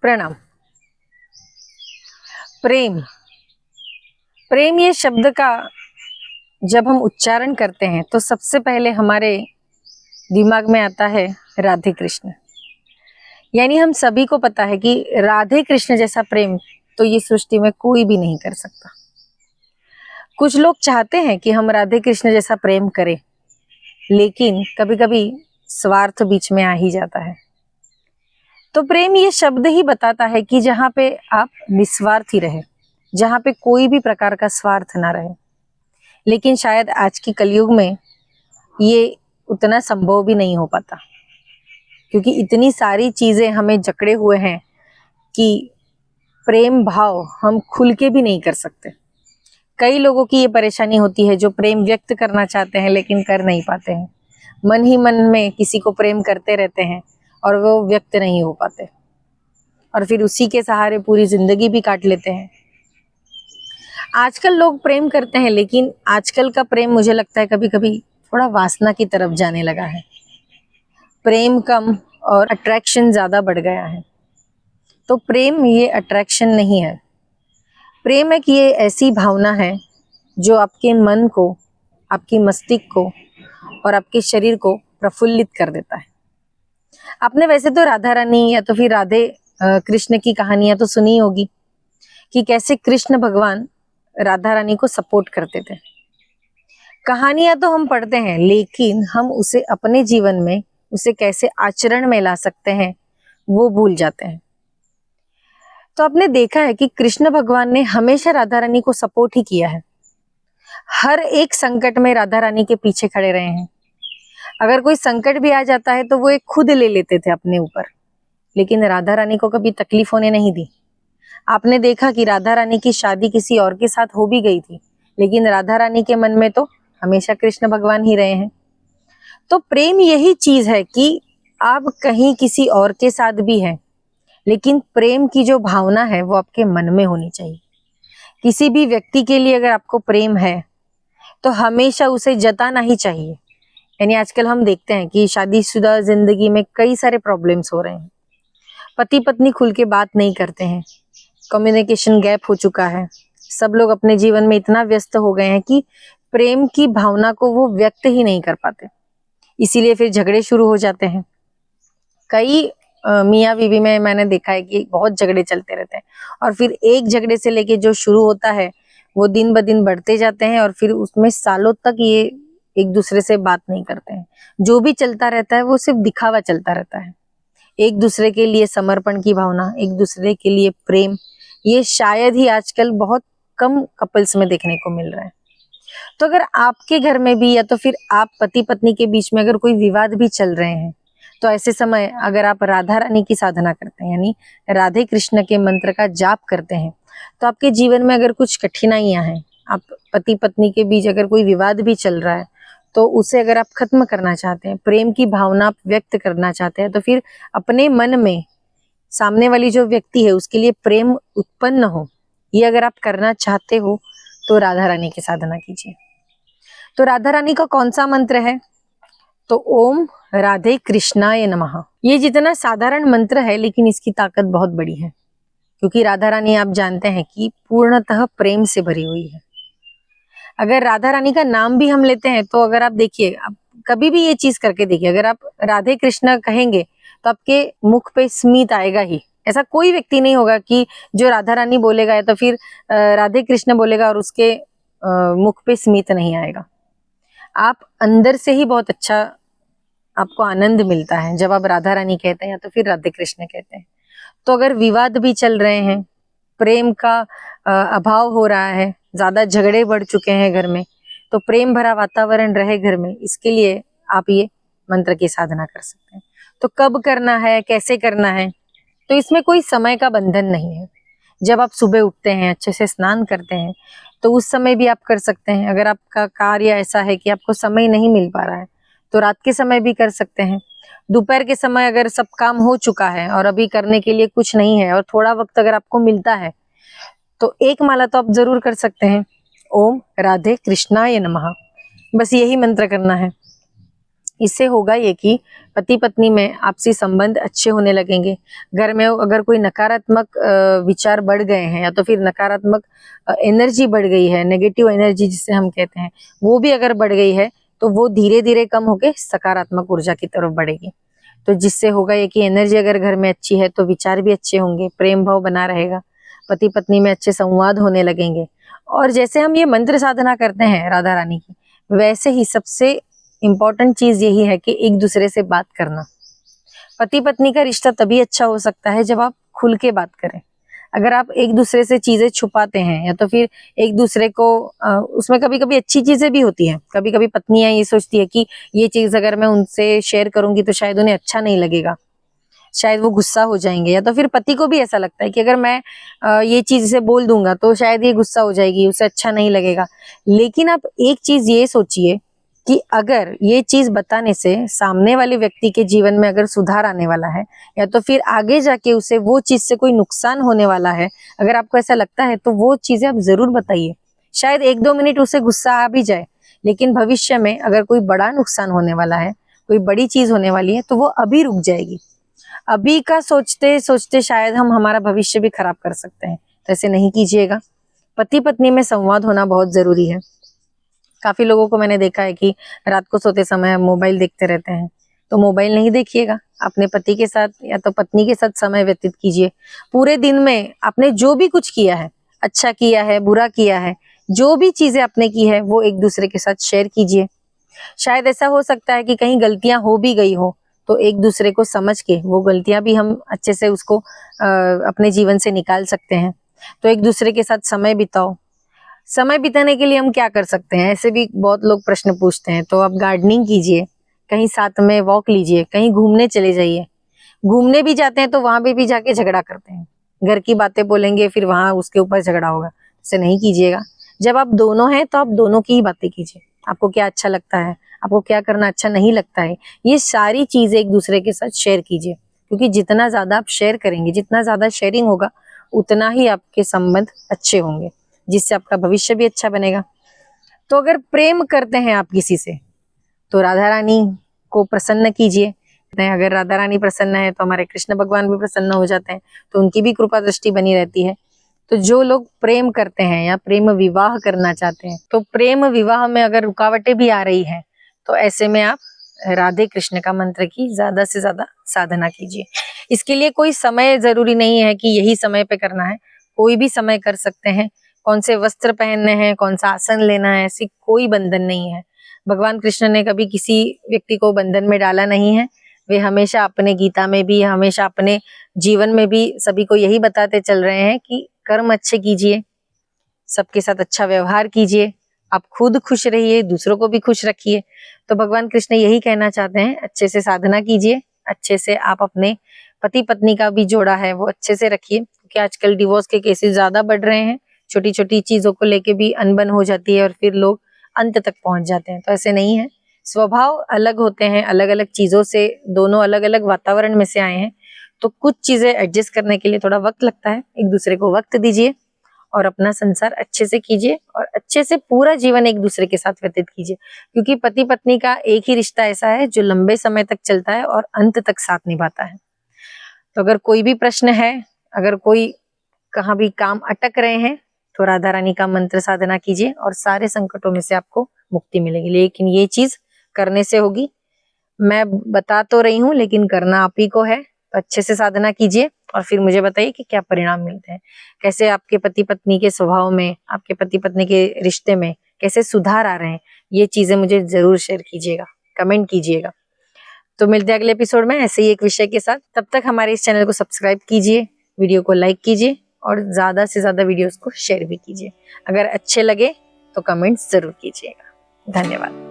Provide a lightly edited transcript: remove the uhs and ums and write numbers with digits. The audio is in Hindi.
प्रणाम। प्रेम प्रेम ये शब्द का जब हम उच्चारण करते हैं तो सबसे पहले हमारे दिमाग में आता है राधे कृष्ण। यानी हम सभी को पता है कि राधे कृष्ण जैसा प्रेम तो ये सृष्टि में कोई भी नहीं कर सकता। कुछ लोग चाहते हैं कि हम राधे कृष्ण जैसा प्रेम करें, लेकिन कभी कभी स्वार्थ बीच में आ ही जाता है। तो प्रेम ये शब्द ही बताता है कि जहाँ पे आप निस्वार्थी रहे, जहाँ पे कोई भी प्रकार का स्वार्थ ना रहे। लेकिन शायद आज की कलयुग में ये उतना संभव भी नहीं हो पाता, क्योंकि इतनी सारी चीजें हमें जकड़े हुए हैं कि प्रेम भाव हम खुल के भी नहीं कर सकते। कई लोगों की ये परेशानी होती है जो प्रेम व्यक्त करना चाहते हैं लेकिन कर नहीं पाते हैं। मन ही मन में किसी को प्रेम करते रहते हैं और वो व्यक्त नहीं हो पाते, और फिर उसी के सहारे पूरी जिंदगी भी काट लेते हैं। आजकल लोग प्रेम करते हैं, लेकिन आजकल का प्रेम मुझे लगता है कभी कभी थोड़ा वासना की तरफ जाने लगा है। प्रेम कम और अट्रैक्शन ज्यादा बढ़ गया है। तो प्रेम ये अट्रैक्शन नहीं है। प्रेम एक ये ऐसी भावना है जो आपके मन को, आपकी मस्तिष्क को और आपके शरीर को प्रफुल्लित कर देता है। आपने वैसे तो राधा रानी या तो फिर राधे कृष्ण की कहानियां तो सुनी होगी कि कैसे कृष्ण भगवान राधा रानी को सपोर्ट करते थे। कहानियां तो हम पढ़ते हैं, लेकिन हम उसे अपने जीवन में उसे कैसे आचरण में ला सकते हैं वो भूल जाते हैं। तो आपने देखा है कि कृष्ण भगवान ने हमेशा राधा रानी को सपोर्ट ही किया है। हर एक संकट में राधा रानी के पीछे खड़े रहे हैं। अगर कोई संकट भी आ जाता है तो वो एक खुद ले लेते थे अपने ऊपर, लेकिन राधा रानी को कभी तकलीफ होने नहीं दी। आपने देखा कि राधा रानी की शादी किसी और के साथ हो भी गई थी, लेकिन राधा रानी के मन में तो हमेशा कृष्ण भगवान ही रहे हैं। तो प्रेम यही चीज है कि आप कहीं किसी और के साथ भी हैं, लेकिन प्रेम की जो भावना है वो आपके मन में होनी चाहिए। किसी भी व्यक्ति के लिए अगर आपको प्रेम है तो हमेशा उसे जताना ही चाहिए। यानी आजकल हम देखते हैं कि शादीशुदा जिंदगी में कई सारे प्रॉब्लम्स हो रहे हैं। पति पत्नी खुल के बात नहीं करते हैं, कम्युनिकेशन गैप हो चुका है। सब लोग अपने जीवन में इतना व्यस्त हो गए हैं कि प्रेम की भावना को वो व्यक्त ही नहीं कर पाते। इसीलिए फिर झगड़े शुरू हो जाते हैं। कई मियाँ बीवी में मैंने देखा है कि बहुत झगड़े चलते रहते हैं, और फिर एक झगड़े से लेके जो शुरू होता है वो दिन ब दिन बढ़ते जाते हैं, और फिर उसमें सालों तक ये एक दूसरे से बात नहीं करते हैं। जो भी चलता रहता है वो सिर्फ दिखावा चलता रहता है। एक दूसरे के लिए समर्पण की भावना, एक दूसरे के लिए प्रेम, ये शायद ही आजकल बहुत कम कपल्स में देखने को मिल रहा है। तो अगर आपके घर में भी या तो फिर आप पति पत्नी के बीच में अगर कोई विवाद भी चल रहे हैं, तो ऐसे समय अगर आप राधा रानी की साधना करते हैं, यानी राधे कृष्ण के मंत्र का जाप करते हैं, तो आपके जीवन में अगर कुछ कठिनाइयां हैं, आप पति पत्नी के बीच अगर कोई विवाद भी चल रहा है, तो उसे अगर आप खत्म करना चाहते हैं, प्रेम की भावना आप व्यक्त करना चाहते हैं, तो फिर अपने मन में सामने वाली जो व्यक्ति है उसके लिए प्रेम उत्पन्न हो, ये अगर आप करना चाहते हो तो राधा रानी की साधना कीजिए। तो राधा रानी का कौन सा मंत्र है? तो ओम राधे कृष्णाय नमः। ये जितना साधारण मंत्र है, लेकिन इसकी ताकत बहुत बड़ी है, क्योंकि राधा रानी आप जानते हैं कि पूर्णतः प्रेम से भरी हुई है। अगर राधा रानी का नाम भी हम लेते हैं, तो अगर आप देखिए, आप कभी भी ये चीज करके देखिए, अगर आप राधे कृष्ण कहेंगे तो आपके मुख पे स्मित आएगा ही। ऐसा कोई व्यक्ति नहीं होगा कि जो राधा रानी बोलेगा या तो फिर राधे कृष्ण बोलेगा और उसके मुख पे स्मित नहीं आएगा। आप अंदर से ही बहुत अच्छा आपको आनंद मिलता है जब आप राधा रानी कहते हैं या तो फिर राधे कृष्ण कहते हैं। तो अगर विवाद भी चल रहे हैं, प्रेम का अभाव हो रहा है, ज्यादा झगड़े बढ़ चुके हैं घर में, तो प्रेम भरा वातावरण रहे घर में, इसके लिए आप ये मंत्र की साधना कर सकते हैं। तो कब करना है, कैसे करना है? तो इसमें कोई समय का बंधन नहीं है। जब आप सुबह उठते हैं, अच्छे से स्नान करते हैं, तो उस समय भी आप कर सकते हैं। अगर आपका कार्य ऐसा है कि आपको समय नहीं मिल पा रहा है, तो रात के समय भी कर सकते हैं। दोपहर के समय अगर सब काम हो चुका है और अभी करने के लिए कुछ नहीं है और थोड़ा वक्त अगर आपको मिलता है, तो एक माला तो आप जरूर कर सकते हैं, ओम राधे कृष्णाय नमः। बस यही मंत्र करना है। इससे होगा ये कि पति पत्नी में आपसी संबंध अच्छे होने लगेंगे। घर में अगर कोई नकारात्मक विचार बढ़ गए हैं या तो फिर नकारात्मक एनर्जी बढ़ गई है, नेगेटिव एनर्जी जिसे हम कहते हैं, वो भी अगर बढ़ गई है तो वो धीरे धीरे कम होके सकारात्मक ऊर्जा की तरफ बढ़ेगी। तो जिससे होगा ये कि एनर्जी अगर घर में अच्छी है तो विचार भी अच्छे होंगे, प्रेम भाव बना रहेगा, पति पत्नी में अच्छे संवाद होने लगेंगे। और जैसे हम ये मंत्र साधना करते हैं राधा रानी की, वैसे ही सबसे इम्पोर्टेंट चीज यही है कि एक दूसरे से बात करना। पति पत्नी का रिश्ता तभी अच्छा हो सकता है जब आप खुल के बात करें। अगर आप एक दूसरे से चीजें छुपाते हैं या तो फिर एक दूसरे को उसमें कभी कभी अच्छी चीजें भी होती हैं। कभी कभी पत्नियां ये सोचती है कि ये चीज अगर मैं उनसे शेयर करूंगी तो शायद उन्हें अच्छा नहीं लगेगा, शायद वो गुस्सा हो जाएंगे। या तो फिर पति को भी ऐसा लगता है कि अगर मैं ये चीज इसे बोल दूंगा तो शायद ये गुस्सा हो जाएगी, उसे अच्छा नहीं लगेगा। लेकिन आप एक चीज ये सोचिए कि अगर ये चीज बताने से सामने वाले व्यक्ति के जीवन में अगर सुधार आने वाला है या तो फिर आगे जाके उसे वो चीज से कोई नुकसान होने वाला है, अगर आपको ऐसा लगता है तो वो चीजें आप जरूर बताइए। शायद 1-2 मिनट उसे गुस्सा आ भी जाए, लेकिन भविष्य में अगर कोई बड़ा नुकसान होने वाला है, कोई बड़ी चीज होने वाली है, तो वो अभी रुक जाएगी। अभी का सोचते सोचते शायद हम हमारा भविष्य भी खराब कर सकते हैं। तो ऐसे नहीं कीजिएगा। पति पत्नी में संवाद होना बहुत जरूरी है। काफी लोगों को मैंने देखा है कि रात को सोते समय मोबाइल देखते रहते हैं। तो मोबाइल नहीं देखिएगा, अपने पति के साथ या तो पत्नी के साथ समय व्यतीत कीजिए। पूरे दिन में आपने जो भी कुछ किया है, अच्छा किया है, बुरा किया है, जो भी चीजें आपने की है वो एक दूसरे के साथ शेयर कीजिए। शायद ऐसा हो सकता है कि कहीं गलतियां हो भी गई हो तो एक दूसरे को समझ के वो गलतियां भी हम अच्छे से उसको अपने जीवन से निकाल सकते हैं। तो एक दूसरे के साथ समय बिताओ। समय बिताने के लिए हम क्या कर सकते हैं, ऐसे भी बहुत लोग प्रश्न पूछते हैं। तो आप गार्डनिंग कीजिए, कहीं साथ में वॉक लीजिए, कहीं घूमने चले जाइए। घूमने भी जाते हैं तो वहां पे भी जाके झगड़ा करते हैं, घर की बातें बोलेंगे फिर वहां उसके ऊपर झगड़ा होगा। ऐसे नहीं कीजिएगा। जब आप दोनों हैं तो आप दोनों की ही बातें कीजिए। आपको क्या अच्छा लगता है, आपको क्या करना अच्छा नहीं लगता है, ये सारी चीजें एक दूसरे के साथ शेयर कीजिए। क्योंकि जितना ज्यादा आप शेयर करेंगे, जितना ज्यादा शेयरिंग होगा, उतना ही आपके संबंध अच्छे होंगे, जिससे आपका भविष्य भी अच्छा बनेगा। तो अगर प्रेम करते हैं आप किसी से तो राधा रानी को प्रसन्न कीजिए। अगर राधा रानी प्रसन्न है तो हमारे कृष्ण भगवान भी प्रसन्न हो जाते हैं, तो उनकी भी कृपा दृष्टि बनी रहती है। तो जो लोग प्रेम करते हैं या प्रेम विवाह करना चाहते हैं, तो प्रेम विवाह में अगर रुकावटें भी आ रही हैं तो ऐसे में आप राधे कृष्ण का मंत्र की ज्यादा से ज्यादा साधना कीजिए। इसके लिए कोई समय जरूरी नहीं है कि यही समय पे करना है, कोई भी समय कर सकते हैं। कौन से वस्त्र पहनने हैं, कौन सा आसन लेना है, ऐसी कोई बंधन नहीं है। भगवान कृष्ण ने कभी किसी व्यक्ति को बंधन में डाला नहीं है। वे हमेशा अपने गीता में भी, हमेशा अपने जीवन में भी सभी को यही बताते चल रहे हैं कि कर्म अच्छे कीजिए, सबके साथ अच्छा व्यवहार कीजिए, आप खुद खुश रहिए, दूसरों को भी खुश रखिए। तो भगवान कृष्ण यही कहना चाहते हैं, अच्छे से साधना कीजिए, अच्छे से आप अपने पति पत्नी का भी जोड़ा है वो अच्छे से रखिए। क्योंकि आजकल डिवोर्स के केसेस ज्यादा बढ़ रहे हैं, छोटी छोटी चीजों को लेके भी अनबन हो जाती है और फिर लोग अंत तक पहुंच जाते हैं। तो ऐसे नहीं है, स्वभाव अलग होते हैं, अलग अलग चीजों से, दोनों अलग अलग वातावरण में से आए हैं। तो कुछ चीजें एडजस्ट करने के लिए थोड़ा वक्त लगता है। एक दूसरे को वक्त दीजिए और अपना संसार अच्छे से कीजिए और अच्छे से पूरा जीवन एक दूसरे के साथ व्यतीत कीजिए। क्योंकि पति पत्नी का एक ही रिश्ता ऐसा है जो लंबे समय तक चलता है और अंत तक साथ निभाता है। तो अगर कोई भी प्रश्न है, अगर कोई कहाँ भी काम अटक रहे हैं, तो राधा रानी का मंत्र साधना कीजिए और सारे संकटों में से आपको मुक्ति मिलेगी। लेकिन ये चीज करने से होगी, मैं बता तो रही हूँ लेकिन करना आप ही को है। तो अच्छे से साधना कीजिए और फिर मुझे बताइए कि क्या परिणाम मिलते हैं, कैसे आपके पति पत्नी के स्वभाव में, आपके पति पत्नी के रिश्ते में कैसे सुधार आ रहे हैं। ये चीजें मुझे जरूर शेयर कीजिएगा, कमेंट कीजिएगा। तो मिलते हैं अगले एपिसोड में ऐसे ही एक विषय के साथ। तब तक हमारे इस चैनल को सब्सक्राइब कीजिए, वीडियो को लाइक कीजिए और ज्यादा से ज्यादा वीडियोस को शेयर भी कीजिए। अगर अच्छे लगे तो कमेंट्स जरूर कीजिएगा। धन्यवाद।